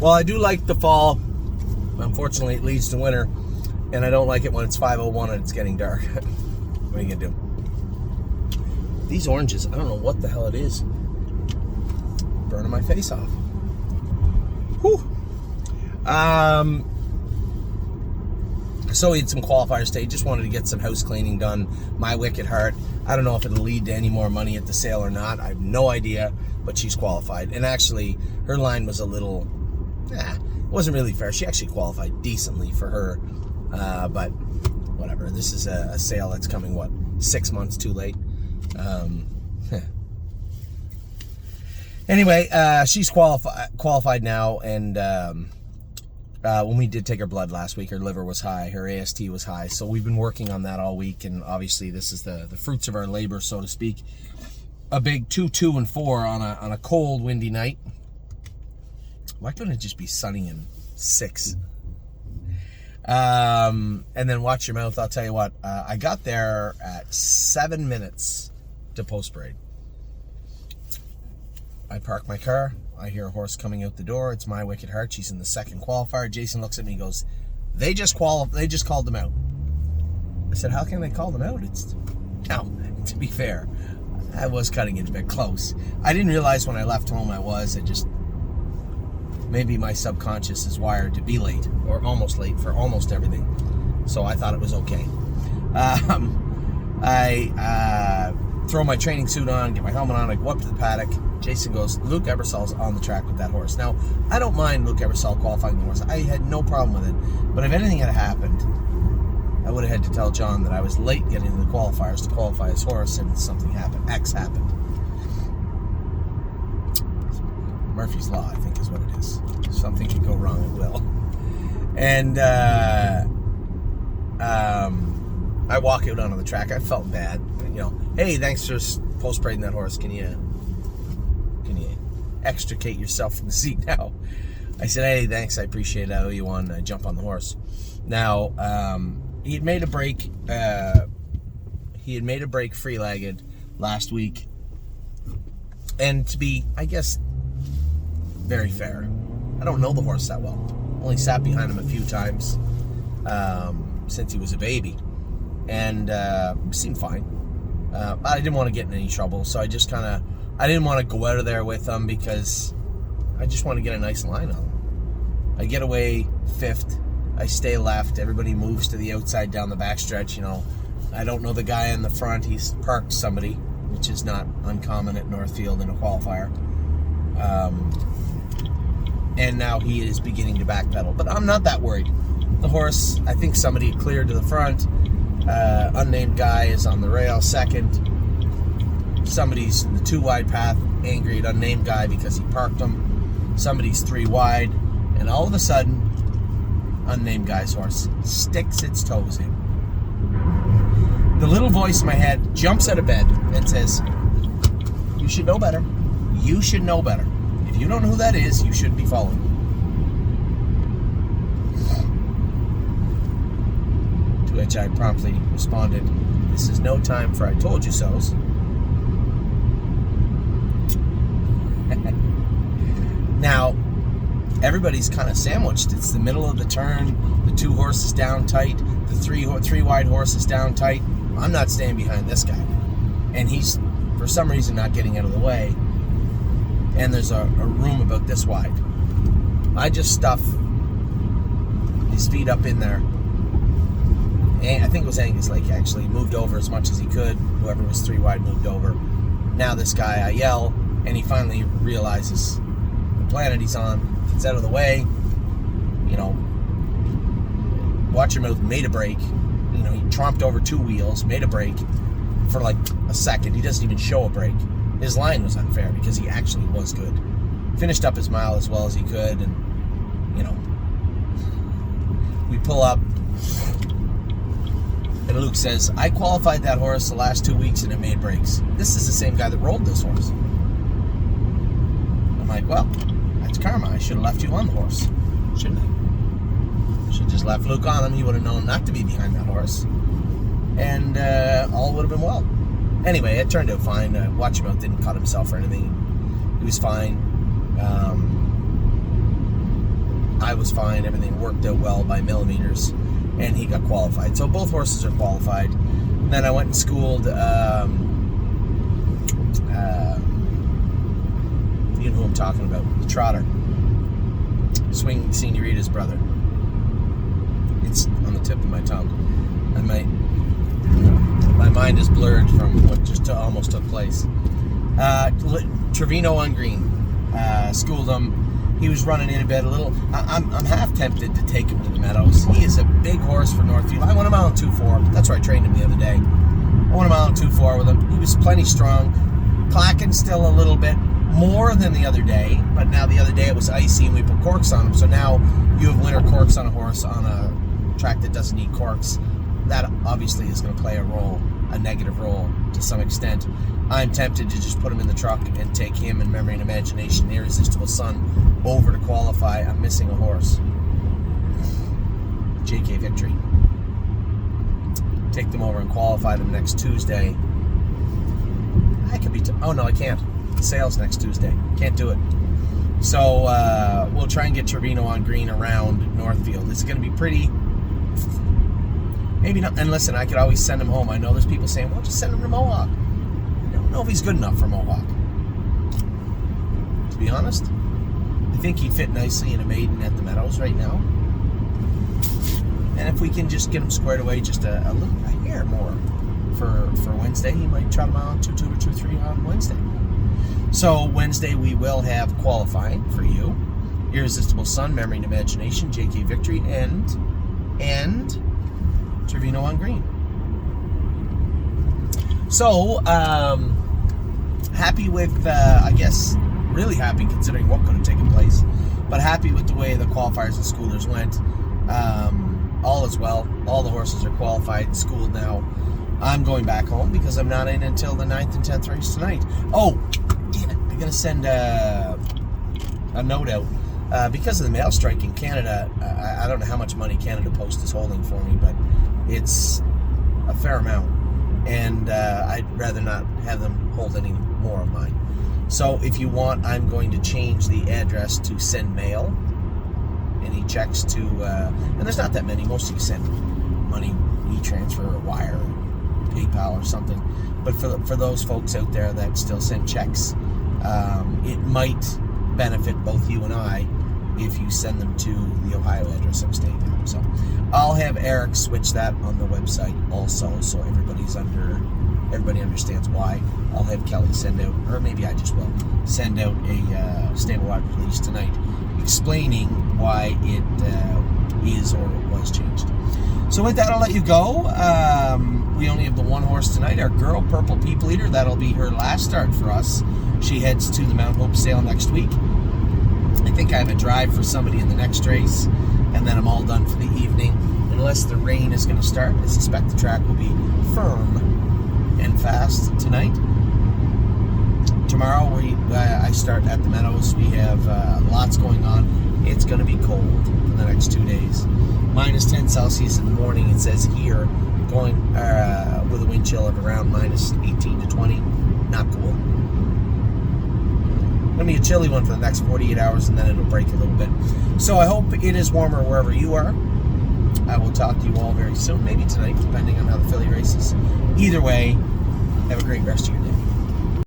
Well, I do like the fall. Unfortunately, it leads to winter, and I don't like it when it's 5:01 and it's getting dark. What are you gonna do? These oranges, I don't know what the hell it is. Burning my face off. Whew. So we had some qualifiers today. Just wanted to get some house cleaning done. My wicked heart. I don't know if it'll lead to any more money at the sale or not. I have no idea, but she's qualified. And actually, her line was a little, it wasn't really fair. She actually qualified decently for her, but whatever. This is a sale that's coming, 6 months too late. Anyway, she's qualified now, and when we did take her blood last week, her liver was high, her AST was high, so we've been working on that all week, and obviously this is the fruits of our labor, so to speak. A big 2, 2, and 4 on a cold, windy night. Why couldn't it just be sunny and 6? And then watch your mouth. I'll tell you what, I got there at 7 minutes to post parade. I park my car. I hear a horse coming out the door. It's my wicked heart. She's in the second qualifier. Jason looks at me and goes, they just called them out. I said, how can they call them out? Now, to be fair, I was cutting it a bit close. I didn't realize when I left home maybe my subconscious is wired to be late or almost late for almost everything. So I thought it was okay. I throw my training suit on, get my helmet on, I go up to the paddock. Jason goes, Luke Ebersol's on the track with that horse. Now, I don't mind Luke Ebersol qualifying the horse. I had no problem with it. But if anything had happened, I would have had to tell John that I was late getting to the qualifiers to qualify his horse, and something happened. X happened. Murphy's Law, I think, is what it is. Something could go wrong, it will. And I walk out onto the track. I felt bad. Hey, thanks for post parading that horse. Can you extricate yourself from the seat now? I said, hey, thanks, I appreciate it. I owe you one. I jump on the horse. Now, he had made a break. Free-legged last week. And to be, I guess, very fair, I don't know the horse that well. Only sat behind him a few times since he was a baby. And seemed fine. I didn't want to get in any trouble, so I just I didn't want to go out of there with him because I just want to get a nice line on him. I get away 5th, I stay left, everybody moves to the outside down the backstretch. I don't know the guy in the front, he's parked somebody, which is not uncommon at Northfield in a qualifier. And now he is beginning to backpedal, but I'm not that worried. The horse, I think somebody cleared to the front. Unnamed guy is on the rail second. Somebody's in the 2 wide path, angry at unnamed guy because he parked him. Somebody's 3 wide, and all of a sudden, unnamed guy's horse sticks its toes in. The little voice in my head jumps out of bed and says, you should know better. You should know better. If you don't know who that is, you shouldn't be following. To which I promptly responded, this is no time for I told you so's. Now, everybody's kind of sandwiched. It's the middle of the turn, the 2 horses down tight, the 3 wide horses down tight. I'm not staying behind this guy. And he's, for some reason, not getting out of the way. And there's a room about this wide. I just stuff his feet up in there. And I think it was Angus Lake, actually. Moved over as much as he could. Whoever was 3 wide moved over. Now this guy, I yell, and he finally realizes the planet he's on, gets out of the way. Watch your mouth, made a break. He tromped over 2 wheels, made a break for like a second. He doesn't even show a break. His line was unfair because he actually was good. Finished up his mile as well as he could, and we pull up, and Luke says, I qualified that horse the last 2 weeks and it made breaks. This is the same guy that rolled this horse. I'm like, well, that's karma. I should have left you on the horse, shouldn't I? Should have just left Luke on him. He would have known not to be behind that horse, and all would have been well. Anyway, it turned out fine. Watchmouth didn't cut himself or anything. He was fine. I was fine. Everything worked out well by millimeters, and he got qualified. So both horses are qualified. And then I went and schooled, you know who I'm talking about, the trotter, Swing Senorita's brother. It's on the tip of my tongue. And my mind is blurred from what just almost took place. Trevino on green. Schooled him. He was running in a bit a little. I'm half tempted to take him to the Meadows. He is a big horse for Northfield. I went a mile and 2.4. That's where I trained him the other day. I went a mile and 2.4 with him. He was plenty strong. Clacking still a little bit more than the other day, but now the other day it was icy and we put corks on him. So now you have winter corks on a horse on a track that doesn't need corks. That obviously is going to play a negative role to some extent. I'm tempted to just put him in the truck and take him and Memory and Imagination, Irresistible Sun, over to qualify. I'm missing a horse. JK Victory. Take them over and qualify them next Tuesday. I could be... oh, no, I can't. The sale's next Tuesday. Can't do it. So we'll try and get Trevino on green around Northfield. It's going to be pretty... maybe not. And listen, I could always send him home. I know there's people saying, well, just send him to Mohawk. I don't know if he's good enough for Mohawk. To be honest, I think he'd fit nicely in a maiden at the Meadows right now. And if we can just get him squared away just a hair more for Wednesday, he might trot him out 2-2 or 2-3 on Wednesday. So Wednesday we will have qualifying for you. Irresistible Sun, Memory and Imagination, JK Victory, and Trevino on green. So, happy with, I guess, really happy considering what could have taken place, but happy with the way the qualifiers and schoolers went. All is well. All the horses are qualified, schooled now. I'm going back home because I'm not in until the 9th and 10th race tonight. Oh, damn it. I got to send a note out. Because of the mail strike in Canada, I don't know how much money Canada Post is holding for me, but it's a fair amount, and I'd rather not have them hold any more of mine. So if you want, I'm going to change the address to send mail, any checks to, and there's not that many. Most of you send money, e-transfer or wire, or PayPal or something. But for those folks out there that still send checks, it might benefit both you and I if you send them to the Ohio address I'm staying at. So I'll have Eric switch that on the website also, so everybody understands why. I'll have Kelly send out, or maybe I just will, send out a statewide release tonight explaining why it is or was changed. So with that, I'll let you go. We only have the one horse tonight, our girl, Purple People Eater. That'll be her last start for us. She heads to the Mount Hope sale next week. I think I have a drive for somebody in the next race, and then I'm all done for the evening. Unless the rain is going to start, I suspect the track will be firm and fast tonight. Tomorrow I start at the Meadows. We have lots going on. It's going to be cold for the next 2 days. Minus 10 Celsius in the morning, it says here, going with a wind chill of around minus 18 to 20. Not cool. Going to be a chilly one for the next 48 hours, and then it'll break a little bit. So I hope it is warmer wherever you are. I will talk to you all very soon, maybe tonight, depending on how the filly races. Either way, have a great rest of your day.